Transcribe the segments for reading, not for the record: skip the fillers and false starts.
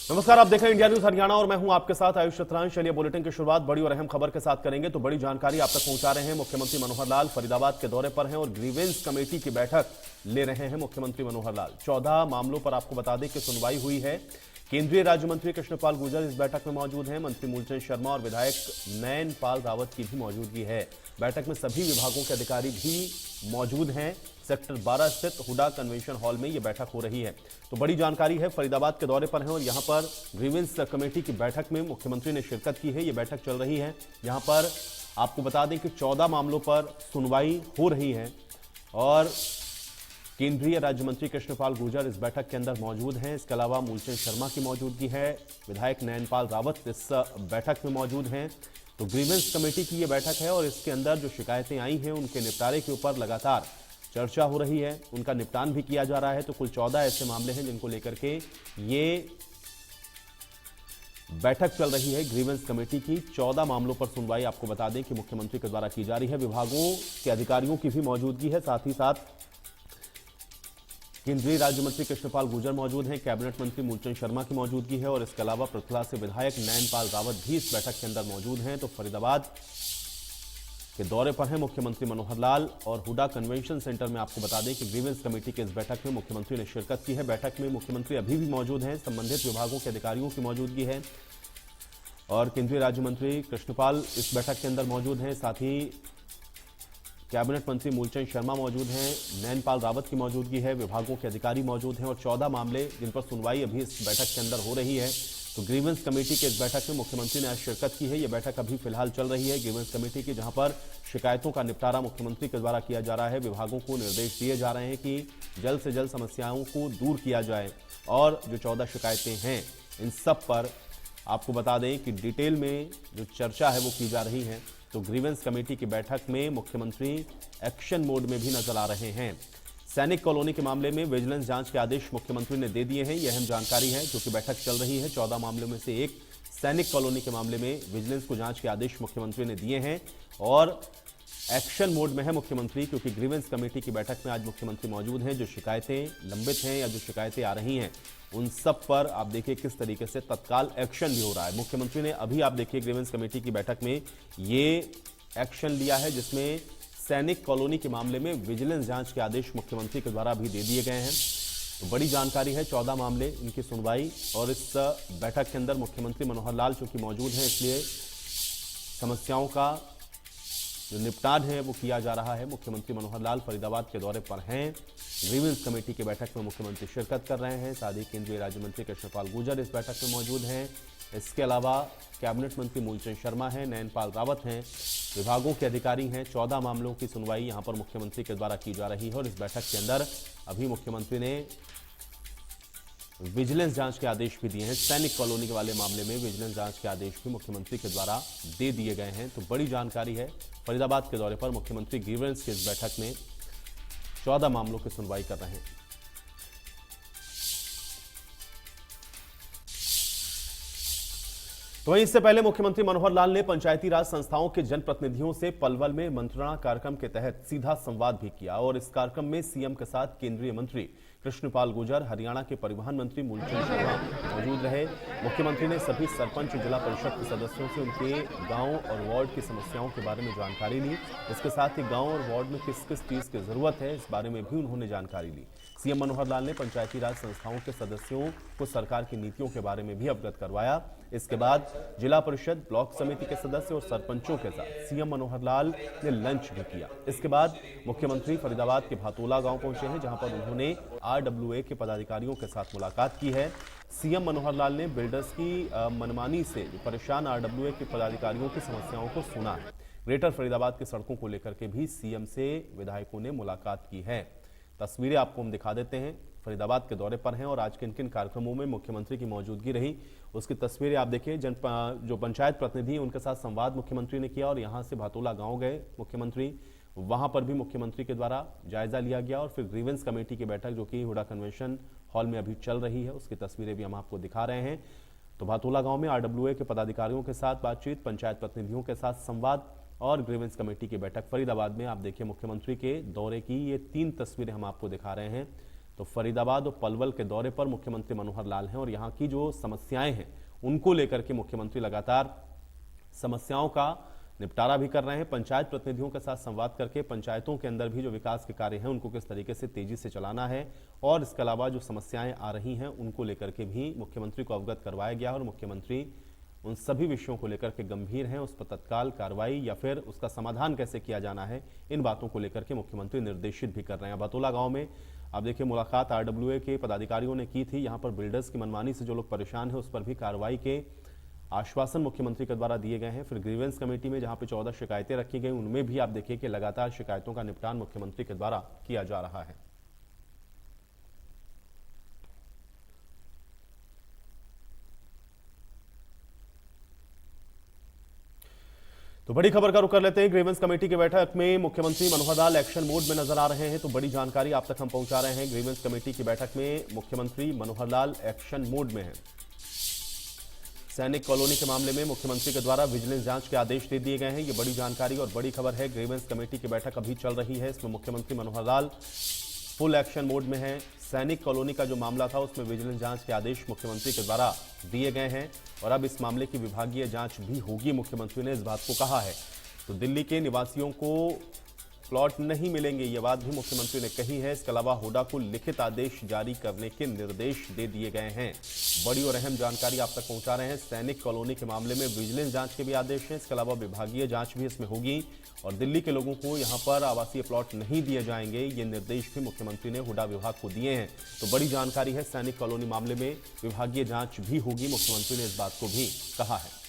नमस्कार, आप देख रहे हैं इंडिया न्यूज हरियाणा और मैं हूं आपके साथ आयुष रतलान। चलिए बुलेटिन की शुरुआत बड़ी और अहम खबर के साथ करेंगे। तो बड़ी जानकारी आप तक पहुंचा रहे हैं। मुख्यमंत्री मनोहर लाल फरीदाबाद के दौरे पर हैं और ग्रीवेंस कमेटी की बैठक ले रहे हैं मुख्यमंत्री मनोहर लाल। 14 मामलों पर आपको बता दें कि सुनवाई हुई है। केंद्रीय राज्य मंत्री कृष्णपाल गुर्जर इस बैठक में मौजूद हैं। मंत्री मूलचंद शर्मा और विधायक नयन पाल रावत की भी मौजूदगी है। बैठक में सभी विभागों के अधिकारी भी मौजूद हैं। सेक्टर 12 स्थित हुडा कन्वेंशन हॉल में यह बैठक हो रही है। तो बड़ी जानकारी है, फरीदाबाद के दौरे पर हैं और यहां पर ग्रीवेंस कमेटी की बैठक में मुख्यमंत्री ने शिरकत की है। यह बैठक चल रही है। यहां पर आपको बता दें कि 14 मामलों पर सुनवाई हो रही है और केंद्रीय राज्य मंत्री कृष्णपाल गुर्जर इस बैठक के अंदर मौजूद हैं। इसके अलावा मूलचंद शर्मा की मौजूदगी है। विधायक नयनपाल रावत इस बैठक में मौजूद हैं। तो ग्रीवेंस कमेटी की यह बैठक है और इसके अंदर जो शिकायतें आई हैं उनके निपटारे के ऊपर लगातार चर्चा हो रही है, उनका निपटान भी किया जा रहा है। तो कुल 14 ऐसे मामले हैं जिनको लेकर के ये बैठक चल रही है। ग्रीवेंस कमेटी की 14 मामलों पर सुनवाई आपको बता दें कि मुख्यमंत्री के द्वारा की जा रही है। विभागों के अधिकारियों की भी मौजूदगी है। साथ ही साथ केंद्रीय राज्य मंत्री कृष्णपाल गुर्जर मौजूद हैं। कैबिनेट मंत्री मूलचंद शर्मा की मौजूदगी है और इसके अलावा पृथला से विधायक नयनपाल रावत भी इस बैठक के अंदर मौजूद हैं। तो फरीदाबाद के दौरे पर हैं मुख्यमंत्री मनोहर लाल और हुडा कन्वेंशन सेंटर में आपको बता दें कि ग्रीवेंस कमेटी के इस बैठक में मुख्यमंत्री ने शिरकत की है। बैठक में मुख्यमंत्री अभी भी मौजूद हैं। संबंधित विभागों के अधिकारियों की मौजूदगी है और केंद्रीय राज्य मंत्री कृष्णपाल इस बैठक के अंदर मौजूद हैं। साथ ही कैबिनेट मंत्री मूलचंद शर्मा मौजूद हैं। नयनपाल रावत की मौजूदगी है। विभागों के अधिकारी मौजूद हैं और 14 मामले जिन पर सुनवाई अभी इस बैठक के अंदर हो रही है। तो ग्रीवेंस कमेटी के इस बैठक में मुख्यमंत्री ने आज शिरकत की है। यह बैठक अभी फिलहाल चल रही है ग्रीवेंस कमेटी की, जहां पर शिकायतों का निपटारा मुख्यमंत्री के द्वारा किया जा रहा है। विभागों को निर्देश दिए जा रहे हैं कि जल्द से जल्द समस्याओं को दूर किया जाए और जो 14 शिकायतें हैं इन सब पर आपको बता दें कि डिटेल में जो चर्चा है वो की जा रही है। तो ग्रीवेंस कमेटी की बैठक में मुख्यमंत्री एक्शन मोड में भी नजर आ रहे हैं। सैनिक कॉलोनी के मामले में विजिलेंस जांच के आदेश मुख्यमंत्री ने दे दिए हैं। यह अहम जानकारी है क्योंकि बैठक चल रही है। 14 मामलों में से एक सैनिक कॉलोनी के मामले में विजिलेंस को जांच के आदेश मुख्यमंत्री ने दिए हैं और एक्शन मोड में है मुख्यमंत्री, क्योंकि ग्रीवेंस कमेटी की बैठक में आज मुख्यमंत्री मौजूद हैं। जो शिकायतें लंबित हैं या जो शिकायतें आ रही हैं उन सब पर आप देखिए किस तरीके से तत्काल एक्शन भी हो रहा है। मुख्यमंत्री ने अभी आप देखिए ग्रीवेंस कमेटी की बैठक में ये एक्शन लिया है जिसमें सैनिक कॉलोनी के मामले में विजिलेंस जांच के आदेश मुख्यमंत्री के द्वारा अभी दे दिए गए हैं। तो बड़ी जानकारी है, 14 मामले इनकी सुनवाई और इस बैठक के अंदर मुख्यमंत्री मनोहर लाल चूंकि मौजूद हैं इसलिए समस्याओं का जो निपटान है वो किया जा रहा है। मुख्यमंत्री मनोहर लाल फरीदाबाद के दौरे पर हैं। ग्रीवेंस कमेटी की बैठक में मुख्यमंत्री शिरकत कर रहे हैं। साथ ही केंद्रीय राज्य मंत्री कृष्णपाल गुर्जर इस बैठक में मौजूद हैं। इसके अलावा कैबिनेट मंत्री मूलचंद शर्मा हैं, नयनपाल रावत हैं, विभागों के अधिकारी हैं। 14 मामलों की सुनवाई यहां पर मुख्यमंत्री के द्वारा की जा रही है और इस बैठक के अंदर अभी मुख्यमंत्री ने विजिलेंस जांच के आदेश भी दिए हैं। सैनिक कॉलोनी वाले मामले में विजिलेंस जांच के आदेश भी मुख्यमंत्री के द्वारा दे दिए गए हैं। तो बड़ी जानकारी है, फरीदाबाद के दौरे पर मुख्यमंत्री ग्रीवेंस की इस बैठक में 14 मामलों की सुनवाई कर रहे हैं। तो वहीं इससे पहले मुख्यमंत्री मनोहर लाल ने पंचायती राज संस्थाओं के जनप्रतिनिधियों से पलवल में मंत्रणा कार्यक्रम के तहत सीधा संवाद भी किया और इस कार्यक्रम में सीएम के साथ केंद्रीय मंत्री कृष्णपाल गुर्जर, हरियाणा के परिवहन मंत्री मूलचंद शर्मा मौजूद रहे। मुख्यमंत्री ने सभी सरपंच, जिला परिषद के सदस्यों से उनके गांव और वार्ड की समस्याओं के बारे में जानकारी ली। इसके साथ ही गांव और वार्ड में किस किस चीज की जरूरत है इस बारे में भी उन्होंने जानकारी ली। सीएम मनोहर लाल ने पंचायती राज संस्थाओं के सदस्यों को सरकार की नीतियों के बारे में भी अवगत करवाया। इसके बाद जिला परिषद, ब्लॉक समिति के सदस्य और सरपंचों के साथ सीएम मनोहर लाल ने लंच भी किया। इसके बाद मुख्यमंत्री फरीदाबाद के भातोला गांव पहुंचे हैं, जहां पर उन्होंने आरडब्ल्यूए के पदाधिकारियों के साथ मुलाकात की है। सीएम मनोहर लाल ने बिल्डर्स की मनमानी से परेशान आरडब्ल्यूए के पदाधिकारियों की समस्याओं को सुना है। ग्रेटर फरीदाबाद की सड़कों को लेकर के भी सीएम से विधायकों ने मुलाकात की है। तस्वीरें आपको हम दिखा देते हैं। फरीदाबाद के दौरे पर हैं और आज किन किन कार्यक्रमों में मुख्यमंत्री की मौजूदगी रही उसकी तस्वीरें आप देखिए। जो पंचायत प्रतिनिधि हैं उनके साथ संवाद मुख्यमंत्री ने किया और यहां से भातोला गांव गए मुख्यमंत्री, वहां पर भी मुख्यमंत्री के द्वारा जायजा लिया गया और फिर ग्रीवेंस कमेटी की बैठक जो कि हुडा कन्वेंशन हॉल में अभी चल रही है उसकी तस्वीरें भी हम आपको दिखा रहे हैं। तो भातोला गांव में आरडब्ल्यूए के पदाधिकारियों के साथ बातचीत, पंचायत प्रतिनिधियों के साथ संवाद और ग्रीवेंस कमेटी की बैठक फरीदाबाद में। आप देखिए मुख्यमंत्री के दौरे की ये 3 तस्वीरें हम आपको दिखा रहे हैं। तो फरीदाबाद और पलवल के दौरे पर मुख्यमंत्री मनोहर लाल हैं और यहां की जो समस्याएं हैं उनको लेकर के मुख्यमंत्री लगातार समस्याओं का निपटारा भी कर रहे हैं। पंचायत प्रतिनिधियों के साथ संवाद करके पंचायतों के अंदर भी जो विकास के कार्य हैं उनको किस तरीके से तेजी से चलाना है और इसके अलावा जो समस्याएं आ रही हैं उनको लेकर के भी मुख्यमंत्री को अवगत करवाया गया और मुख्यमंत्री उन सभी विषयों को लेकर के गंभीर हैं। उस पर तत्काल कार्रवाई या फिर उसका समाधान कैसे किया जाना है, इन बातों को लेकर के मुख्यमंत्री निर्देशित भी कर रहे हैं। बतौला गांव में अब देखिए मुलाकात आरडब्ल्यूए के पदाधिकारियों ने की थी। यहां पर बिल्डर्स की मनमानी से जो लोग परेशान हैं उस पर भी कार्रवाई के आश्वासन मुख्यमंत्री के द्वारा दिए गए हैं। फिर ग्रीवेंस कमेटी में जहां पे 14 शिकायतें रखी गई उनमें भी आप देखिए कि लगातार शिकायतों का निपटान मुख्यमंत्री के द्वारा किया जा रहा है। तो बड़ी खबर का रुख कर लेते हैं। ग्रीवेंस कमेटी की बैठक में मुख्यमंत्री मनोहर लाल एक्शन मोड में नजर आ रहे हैं। तो बड़ी जानकारी आप तक हम पहुंचा रहे हैं। ग्रीवेंस कमेटी की बैठक में मुख्यमंत्री मनोहर लाल एक्शन मोड में हैं। सैनिक कॉलोनी के मामले में मुख्यमंत्री के द्वारा विजिलेंस जांच के आदेश दे दिए गए हैं। ये बड़ी जानकारी और बड़ी खबर है। ग्रीवेंस कमेटी की बैठक अभी चल रही है। इसमें मुख्यमंत्री Manohar Lal full action mode में है। सैनिक कॉलोनी का जो मामला था उसमें विजिलेंस जांच के आदेश मुख्यमंत्री के द्वारा दिए गए हैं और अब इस मामले की विभागीय जांच भी होगी। मुख्यमंत्री ने इस बात को कहा है। तो दिल्ली के निवासियों को प्लॉट नहीं मिलेंगे, ये बात भी मुख्यमंत्री ने कही है। इसके अलावा हुडा को लिखित आदेश जारी करने के निर्देश दे दिए गए हैं। बड़ी और अहम जानकारी आप तक पहुंचा रहे हैं। सैनिक कॉलोनी के मामले में विजिलेंस जांच के भी आदेश हैं। इसके अलावा विभागीय जांच भी इसमें होगी और दिल्ली के लोगों को यहां पर आवासीय प्लॉट नहीं दिए जाएंगे, ये निर्देश भी मुख्यमंत्री ने हुडा विभाग को दिए हैं। तो बड़ी जानकारी है। सैनिक कॉलोनी मामले में विभागीय जांच भी होगी, मुख्यमंत्री ने इस बात को भी कहा है।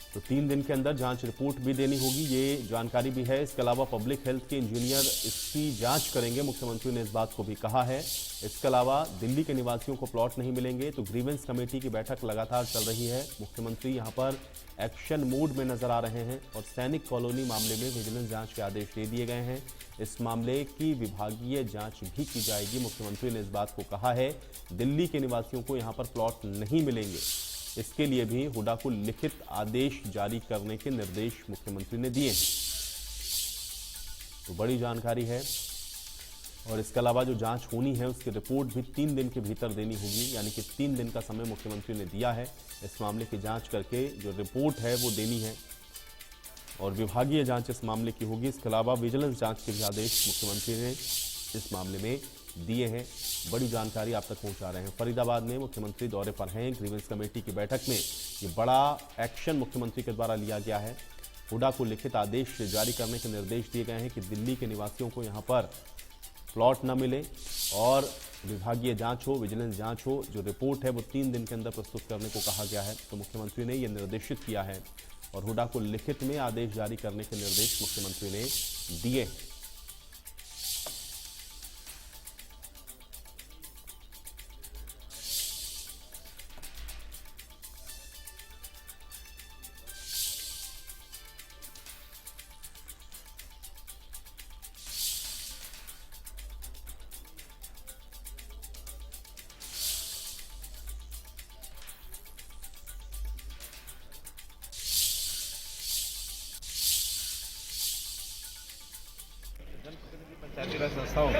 तो 3 दिन के अंदर जांच रिपोर्ट भी देनी होगी, ये जानकारी भी है। इसके अलावा पब्लिक हेल्थ के इंजीनियर इसकी जांच करेंगे, मुख्यमंत्री ने इस बात को भी कहा है। इसके अलावा दिल्ली के निवासियों को प्लॉट नहीं मिलेंगे। तो ग्रीवेंस कमेटी की बैठक लगातार चल रही है। मुख्यमंत्री यहां पर एक्शन मोड में नजर आ रहे हैं और सैनिक कॉलोनी मामले में विजिलेंस जांच के आदेश दे दिए गए हैं। इस मामले की विभागीय जांच भी की जाएगी, मुख्यमंत्री ने इस बात को कहा है। दिल्ली के निवासियों को यहां पर प्लॉट नहीं मिलेंगे, इसके लिए भी हुडा को लिखित आदेश जारी करने के निर्देश मुख्यमंत्री ने दिए हैं। तो बड़ी जानकारी है। और इसके अलावा जो जांच होनी है उसकी रिपोर्ट भी 3 दिन के भीतर देनी होगी, यानी कि 3 दिन का समय मुख्यमंत्री ने दिया है इस मामले की जांच करके जो रिपोर्ट है वो देनी है और विभागीय जांच इस मामले की होगी। इसके अलावा विजिलेंस जांच के भी आदेश मुख्यमंत्री ने इस मामले में दिए हैं। बड़ी जानकारी आप तक पहुंचा रहे हैं। फरीदाबाद में मुख्यमंत्री दौरे पर हैं। ग्रीवेंस कमेटी की बैठक में ये बड़ा एक्शन मुख्यमंत्री के द्वारा लिया गया है। हुडा को लिखित आदेश जारी करने के निर्देश दिए गए हैं कि दिल्ली के निवासियों को यहां पर प्लॉट न मिले और विभागीय जांच हो, विजिलेंस जांच हो। जो रिपोर्ट है वो 3 दिन के अंदर प्रस्तुत करने को कहा गया है। तो मुख्यमंत्री ने यह निर्देशित किया है और हुडा को लिखित में आदेश जारी करने के निर्देश मुख्यमंत्री ने दिए। पंचायती राज संस्थाओं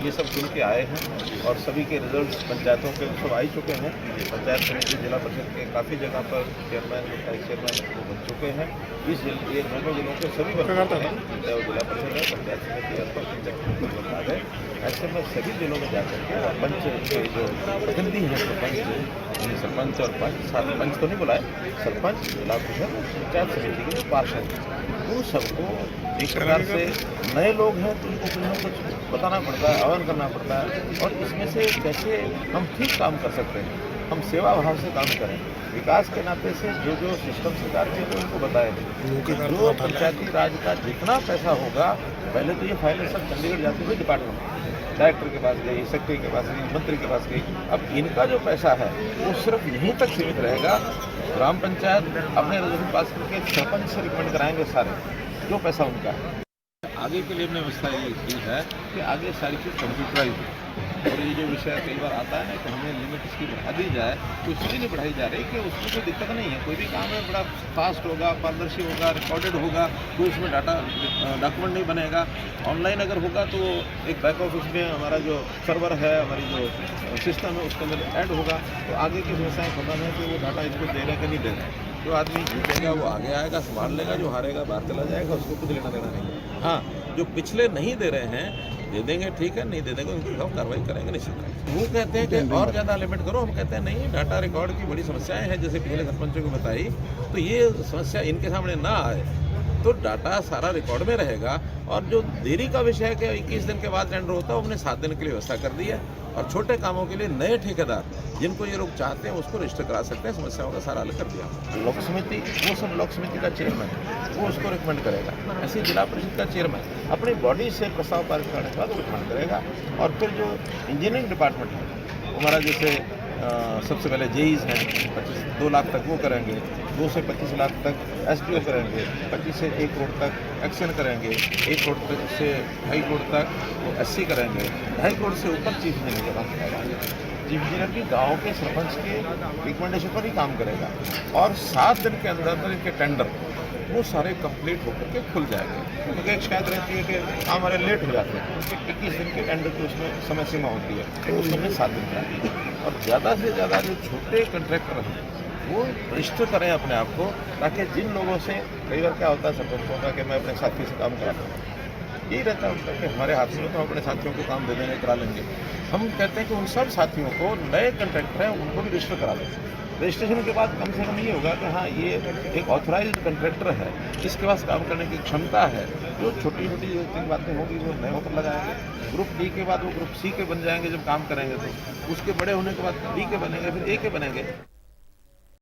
ये सब चुन के आए हैं और सभी के रिजल्ट पंचायतों के सब आ चुके हैं। पंचायत समिति जिला परिषद के काफ़ी जगह पर चेयरमैन वाइस चेयरमैन वो बन चुके हैं। ये दोनों जिलों के सभी बन चुके हैं, चाहे वो जिला परिषद है, पंचायत समिति है, पंचायत बता है। ऐसे में सभी जिलों में जाकर के पंच के जो प्रतिनिधि हैं, सरपंच और पंच, सरपंच तो नहीं बुलाए, सरपंच, जिला परिषद, पंचायत समिति के जो पार्षद वो सबको एक प्रकार से नए लोग हैं तो उनको कुछ न कुछ बताना पड़ता है, आह्वान करना पड़ता है और इसमें से कैसे हम ठीक काम कर सकते हैं, हम सेवा भाव से काम करें, विकास के नाते से जो जो सिस्टम सरकार के तो उनको बताएं। जो पंचायती राज का जितना पैसा होगा, पहले तो ये फाइलें सब चंडीगढ़ जाती हुई डिपार्टमेंट डायरेक्टर के पास गई, सेक्रेटरी के पास गई, मंत्री के पास गई। अब इनका जो पैसा है वो सिर्फ यहीं तक सीमित रहेगा। ग्राम पंचायत अपने रेजोल्यूशन पास करके सरपंच से रिकमेंड कराएंगे सारे जो पैसा उनका है। आगे के लिए हमने व्यवस्था ये की है कि आगे सारी चीज़ कंप्यूटराइज हो। और ये जो विषय कई बार आता है ना कि हमें लिमिट इसकी बढ़ा दी जाए, तो इसलिए नहीं बढ़ाई जा रही कि उसमें कोई दिक्कत नहीं है। कोई भी काम है बड़ा फास्ट होगा, पारदर्शी होगा, रिकॉर्डेड होगा, कोई उसमें डॉक्यूमेंट नहीं बनेगा। ऑनलाइन अगर होगा तो एक बैक ऑफिस में हमारा जो सर्वर है, हमारी जो सिस्टम है उसके अंदर ऐड होगा, तो आगे की समस्याएँ खत्म है कि वो डाटा इसको दे रहे हैं कि नहीं दे रहे हैं। जो आदमी जीतेगा वो आगे आएगा, संभाल लेगा, जो हारेगा बाहर चला जाएगा, उसको कुछ लेना देना नहीं है। हाँ, जो पिछले नहीं दे रहे हैं, दे देंगे ठीक है, नहीं दे देंगे उनके खिलाफ कार्रवाई करेंगे निश्चित। वो कहते हैं कि और ज़्यादा लिमिट करो, हम कहते हैं नहीं, डाटा रिकॉर्ड की बड़ी समस्याएं हैं, जैसे पिछले सरपंचों को बताई, तो ये समस्या इनके सामने ना आए तो डाटा सारा रिकॉर्ड में रहेगा। और जो देरी का विषय है कि 21 दिन के बाद टेंडर होता है, हमने 7 दिन के लिए व्यवस्था कर दी है। और छोटे कामों के लिए नए ठेकेदार जिनको ये लोग चाहते हैं उसको रजिस्टर करा सकते हैं, समस्याओं का सारा हल कर दिया। लोक समिति, वो सब लोक समिति का चेयरमैन वो उसको रिकमेंड करेगा। ऐसे जिला परिषद का चेयरमैन अपनी बॉडी से प्रस्ताव पारित करने के बाद रिकमेंड करेगा। और फिर जो इंजीनियरिंग डिपार्टमेंट है हमारा, जैसे सबसे पहले जेईज हैं, 2 लाख तक वो करेंगे, 2 से 25 लाख तक एसडीओ करेंगे, 25 से 1 करोड़ तक एक्शन करेंगे, 1 करोड़ तक से 2.5 करोड़ तक वो एससी करेंगे, 2.5 करोड़ से ऊपर चीफ इंजीनियर का काम करेगा। चीफ इंजीनियर भी गाँव के सरपंच के रिकमेंडेशन पर ही काम करेगा। और 7 दिन के अंदर इनके टेंडर वो सारे कंप्लीट होकर के खुल जाएंगे। क्योंकि एक शिकायत रहती है कि हमारे लेट हो जाते हैं, 21 दिन के टेंडर की उसमें समय सीमा होती है, तो उस समय 7 दिन का। और ज़्यादा से ज़्यादा जो छोटे कंट्रैक्टर हैं वो रजिस्टर करें अपने आप को, ताकि जिन लोगों से कई बार क्या होता है सरपंचों का कि मैं अपने साथी से काम कराता हूँ, यही रहता है उनका कि हमारे हाथ में तो हम अपने साथियों को काम दे देंगे, करा लेंगे। हम कहते हैं कि उन सब साथियों को, नए कंट्रैक्टर हैं उनको भी रजिस्टर करा दें। रजिस्ट्रेशन के बाद कम से कम ये होगा कि हाँ, ये एक ऑथराइज्ड कंट्रैक्टर है, इसके पास काम करने की क्षमता है। जो छोटी छोटी जो 3 बातें होंगी वो नए पर लगाएंगे। ग्रुप डी के बाद वो ग्रुप सी के बन जाएंगे जब काम करेंगे, तो उसके बड़े होने के बाद डी के बनेंगे, फिर ए के बनेंगे।